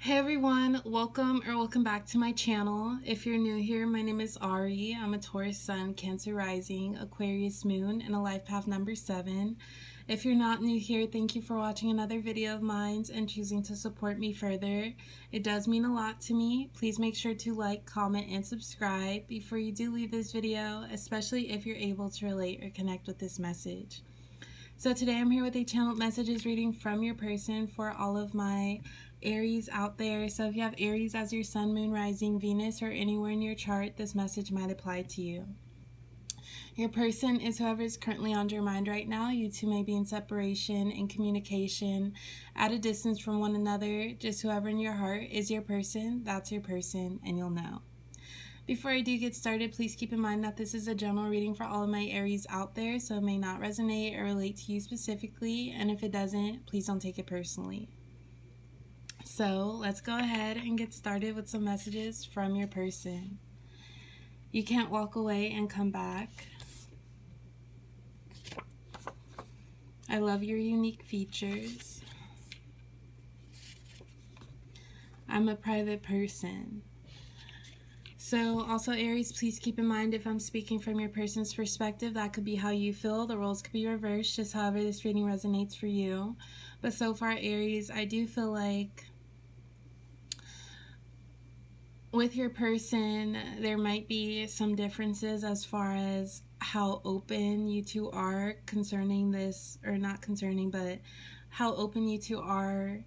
Hey everyone, welcome back to my channel. If you're new here, my name is Ari. I'm a Taurus Sun, Cancer Rising, Aquarius Moon, and a life path number 7. If you're not new here, thank you for watching another video of mine and choosing to support me further. It does mean a lot to me. Please make sure to like, comment, and subscribe before you do leave this video, especially if you're able to relate or connect with this message. So today I'm here with a channeled messages reading from your person for all of my Aries out there. So if you have Aries as your sun, moon, rising, Venus, or anywhere in your chart, this message might apply to you. Your person is whoever is currently on your mind right now. You two may be in separation, in communication, at a distance from one another. Just whoever in your heart is your person, that's your person, and you'll know. Before I do get started, please keep in mind that this is a general reading for all of my Aries out there, so it may not resonate or relate to you specifically, and if it doesn't, please don't take it personally. So let's go ahead and get started with some messages from your person. You can't walk away and come back. I love your unique features. I'm a private person. So also Aries, please keep in mind if I'm speaking from your person's perspective, that could be how you feel. The roles could be reversed, just however this reading resonates for you. But so far, Aries, I do feel like with your person, there might be some differences as far as how open you two are concerning this, or not concerning, but how open you two are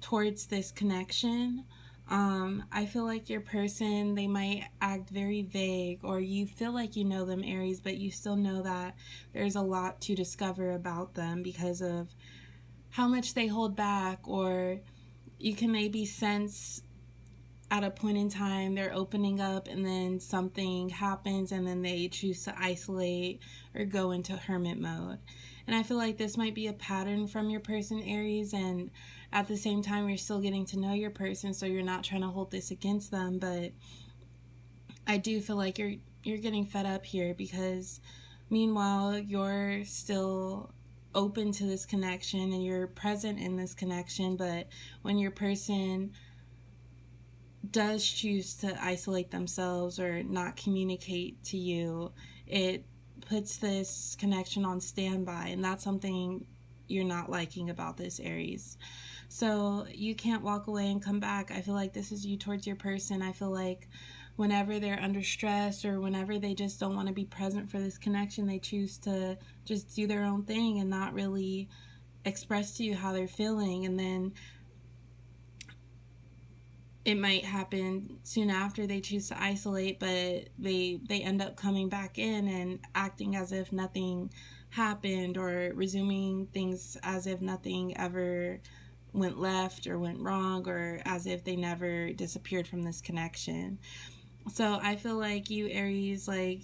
towards this connection. I feel like your person, they might act very vague, or you feel like you know them, Aries, but you still know that there's a lot to discover about them because of how much they hold back, or you can maybe sense at a point in time they're opening up and then something happens and then they choose to isolate or go into hermit mode. And I feel like this might be a pattern from your person, Aries, and at the same time you're still getting to know your person, so you're not trying to hold this against them. But I do feel like you're getting fed up here, because meanwhile you're still open to this connection and you're present in this connection, but when your person does choose to isolate themselves or not communicate to you, it puts this connection on standby, and that's something you're not liking about this, Aries. So you can't walk away and come back. I feel like this is you towards your person. I feel like whenever they're under stress or whenever they just don't want to be present for this connection, they choose to just do their own thing and not really express to you how they're feeling. And then it might happen soon after they choose to isolate, but they end up coming back in and acting as if nothing happened, or resuming things as if nothing ever went left or went wrong, or as if they never disappeared from this connection. So I feel like you, Aries, like,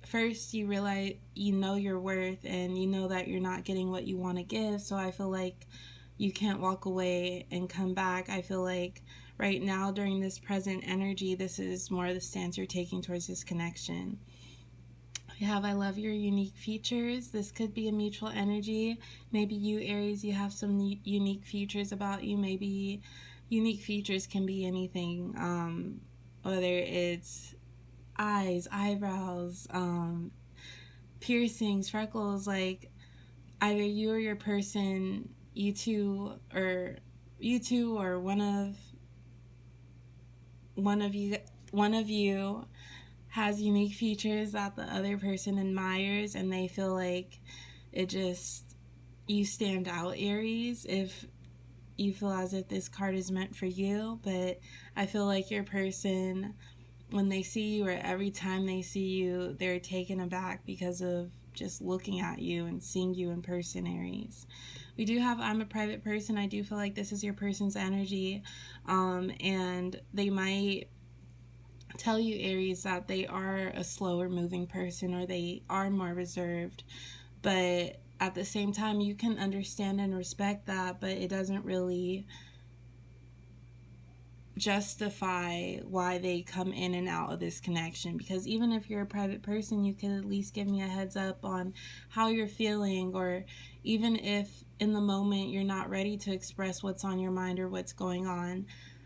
first you realize you know your worth and you know that you're not getting what you want to give. So I feel like you can't walk away and come back. I feel like right now, during this present energy, this is more the stance you're taking towards this connection. We have I love your unique features. This could be a mutual energy. Maybe you, Aries, you have some unique features about you. Maybe unique features can be anything, whether it's eyes, eyebrows, piercings, freckles. Like, either you or your person, you two or one of you has unique features that the other person admires, and they feel like it just, you stand out, Aries, if you feel as if this card is meant for you. But I feel like your person, when they see you, or every time they see you, they're taken aback because of just looking at you and seeing you in person, Aries. We do have I'm a private person. I do feel like this is your person's energy, and they might tell you, Aries, that they are a slower moving person, or they are more reserved. But at the same time, you can understand and respect that, but it doesn't really justify why they come in and out of this connection. Because even if you're a private person, you can at least give me a heads up on how you're feeling, or even if in the moment you're not ready to express what's on your mind or what's going on,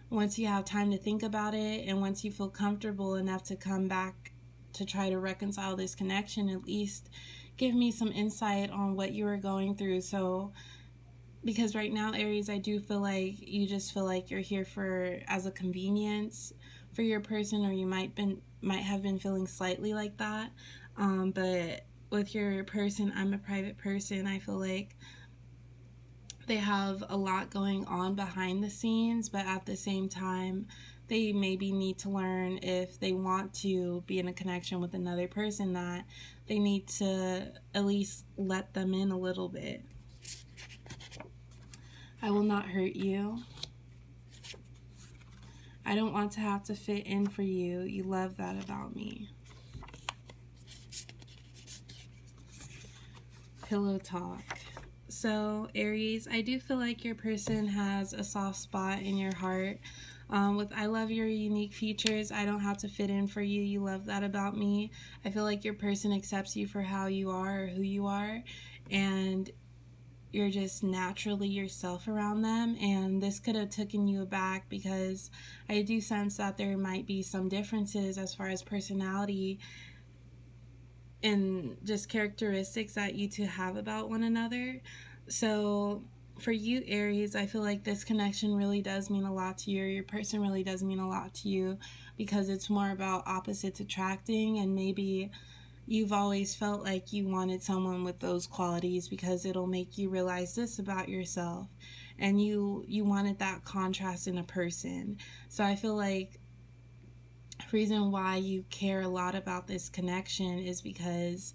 once you have time to think about it, and once you feel comfortable enough to come back to try to reconcile this connection, at least give me some insight on what you are going through. So, because right now, Aries, I do feel like you just feel like you're here for as a convenience for your person, or you might have been feeling slightly like that. But with your person, I'm a private person. I feel like they have a lot going on behind the scenes, but at the same time, they maybe need to learn, if they want to be in a connection with another person, that they need to at least let them in a little bit. I will not hurt you. I don't want to have to fit in for you. You love that about me. Pillow talk. So, Aries, I do feel like your person has a soft spot in your heart. With I love your unique features. I don't have to fit in for you. You love that about me. I feel like your person accepts you for how you are or who you are. And you're just naturally yourself around them, and this could have taken you aback, because I do sense that there might be some differences as far as personality and just characteristics that you two have about one another. So for you, Aries, I feel like this connection really does mean a lot to you, or your person really does mean a lot to you, because it's more about opposites attracting, and maybe you've always felt like you wanted someone with those qualities because it'll make you realize this about yourself, and you wanted that contrast in a person. So I feel like the reason why you care a lot about this connection is because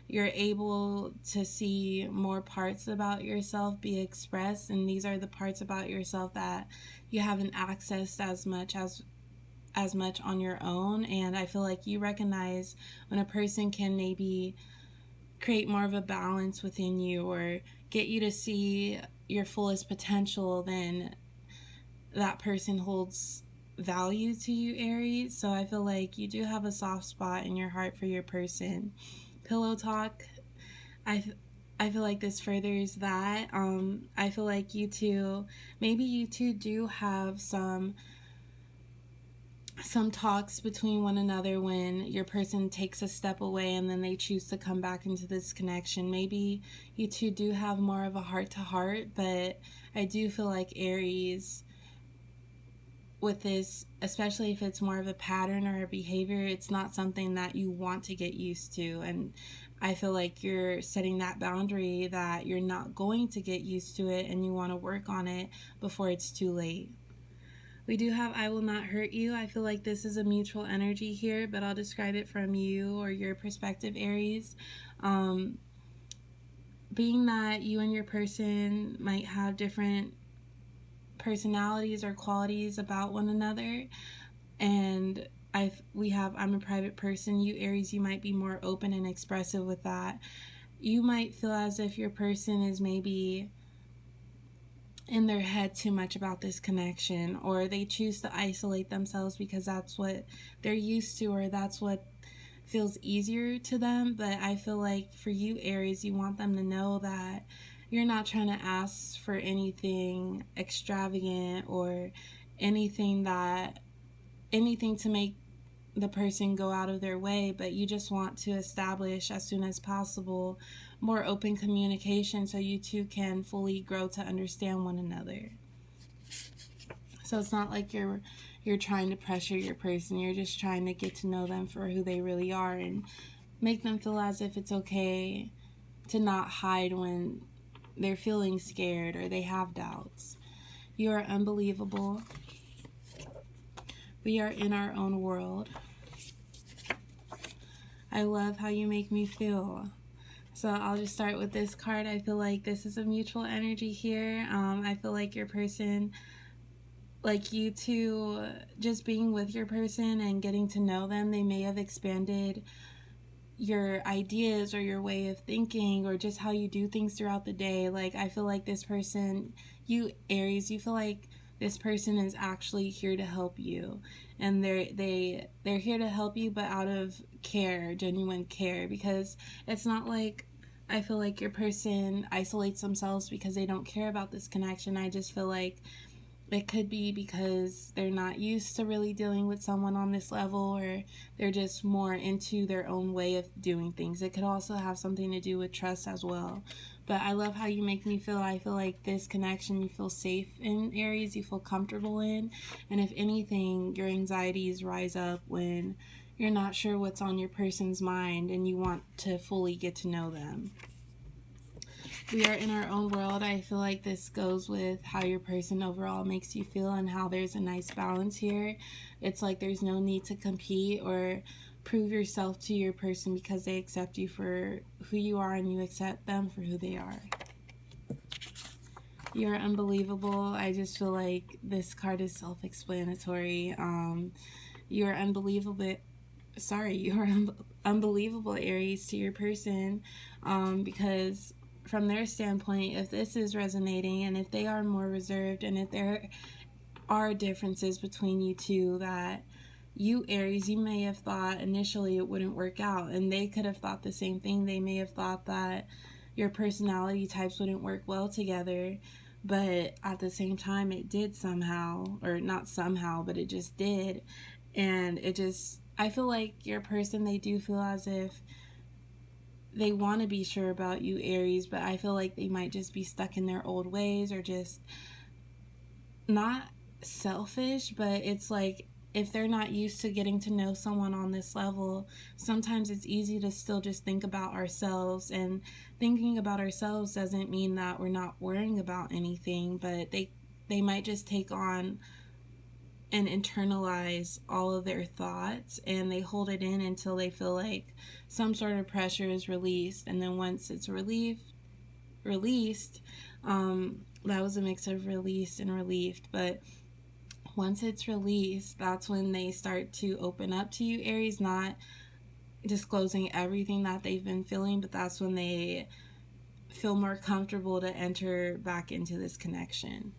you're able to see more parts about yourself be expressed, and these are the parts about yourself that you haven't accessed as much on your own. And I feel like you recognize when a person can maybe create more of a balance within you, or get you to see your fullest potential, then that person holds value to you, Aries. So I feel like you do have a soft spot in your heart for your person. Pillow talk, I feel like this furthers that. I feel like maybe you two do have some talks between one another when your person takes a step away and then they choose to come back into this connection. Maybe you two do have more of a heart to heart, but I do feel like Aries, with this, especially if it's more of a pattern or a behavior, it's not something that you want to get used to. And I feel like you're setting that boundary that you're not going to get used to it, and you want to work on it before it's too late. We do have I will not hurt you. I feel like this is a mutual energy here, but I'll describe it from you or your perspective, Aries. Being that you and your person might have different personalities or qualities about one another, and I'm a private person. You, Aries, you might be more open and expressive with that. You might feel as if your person is maybe in their head too much about this connection, or they choose to isolate themselves because that's what they're used to, or that's what feels easier to them. But I feel like for you, Aries, you want them to know that you're not trying to ask for anything extravagant or anything to make the person go out of their way, but you just want to establish as soon as possible more open communication so you two can fully grow to understand one another. So it's not like you're trying to pressure your person. You're just trying to get to know them for who they really are, and make them feel as if it's okay to not hide when they're feeling scared or they have doubts. You are unbelievable. We are in our own world. I love how you make me feel. So I'll just start with this card. I feel like this is a mutual energy here. I feel like your person, like you two, just being with your person and getting to know them, they may have expanded your ideas or your way of thinking, or just how you do things throughout the day. Like, I feel like this person, you Aries, you feel like this person is actually here to help you, and they're here to help you, but out of care, genuine care, because it's not like I feel like your person isolates themselves because they don't care about this connection. I just feel like It could be because they're not used to really dealing with someone on this level, or they're just more into their own way of doing things. It could also have something to do with trust as well. But I love how you make me feel. I feel like this connection you feel safe in, Aries, you feel comfortable in. And if anything, your anxieties rise up when you're not sure what's on your person's mind and you want to fully get to know them. We are in our own world. I feel like this goes with how your person overall makes you feel and how there's a nice balance here. It's like there's no need to compete or prove yourself to your person because they accept you for who you are and you accept them for who they are. You're unbelievable. I just feel like this card is self-explanatory. You're unbelievable. You're unbelievable, Aries, to your person, because from their standpoint, if this is resonating and if they are more reserved and if there are differences between you two that you, Aries, you may have thought initially it wouldn't work out, and they could have thought the same thing. They may have thought that your personality types wouldn't work well together, but at the same time it did somehow, or not somehow, but it just did. And it just, I feel like your person, they do feel as if they want to be sure about you, Aries, but I feel like they might just be stuck in their old ways, or just not selfish, but it's like if they're not used to getting to know someone on this level, sometimes it's easy to still just think about ourselves, and thinking about ourselves doesn't mean that we're not worrying about anything, but they might just take on and internalize all of their thoughts, and they hold it in until they feel like some sort of pressure is released. And then once it's released, that was a mix of released and relieved, but once it's released, that's when they start to open up to you, Aries, not disclosing everything that they've been feeling, but that's when they feel more comfortable to enter back into this connection.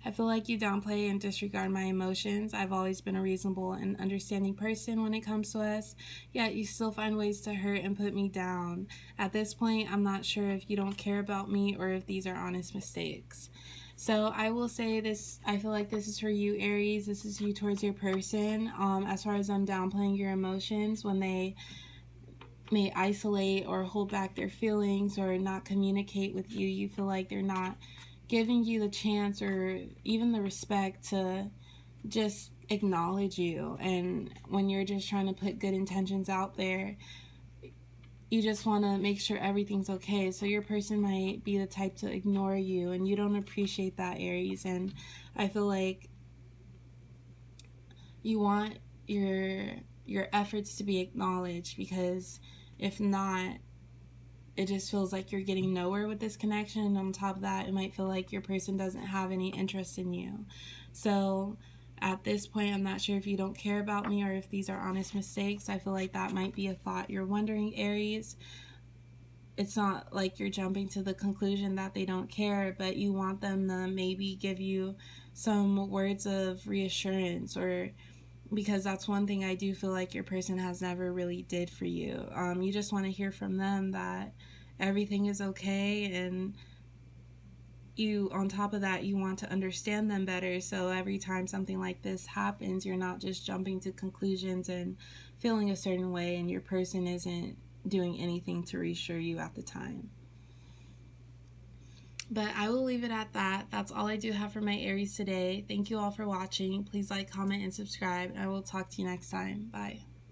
I feel like you downplay and disregard my emotions. I've always been a reasonable and understanding person when it comes to us, yet you still find ways to hurt and put me down. At this point, I'm not sure if you don't care about me or if these are honest mistakes. So I will say this, I feel like this is for you, Aries. This is you towards your person. As far as I'm downplaying your emotions, when they may isolate or hold back their feelings or not communicate with you, you feel like they're not giving you the chance or even the respect to just acknowledge you. And when you're just trying to put good intentions out there, you just want to make sure everything's okay. So your person might be the type to ignore you, and you don't appreciate that, Aries. And I feel like you want your efforts to be acknowledged, because if not, it just feels like you're getting nowhere with this connection. And on top of that, it might feel like your person doesn't have any interest in you. So at this point, I'm not sure if you don't care about me or if these are honest mistakes. I feel like that might be a thought you're wondering, Aries. It's not like you're jumping to the conclusion that they don't care, but you want them to maybe give you some words of reassurance, or because that's one thing I do feel like your person has never really did for you. You just want to hear from them that everything is okay, and you, on top of that, you want to understand them better. So every time something like this happens, you're not just jumping to conclusions and feeling a certain way, and your person isn't doing anything to reassure you at the time. But I will leave it at that. That's all I do have for my Aries today. Thank you all for watching. Please like, comment, and subscribe. And I will talk to you next time. Bye.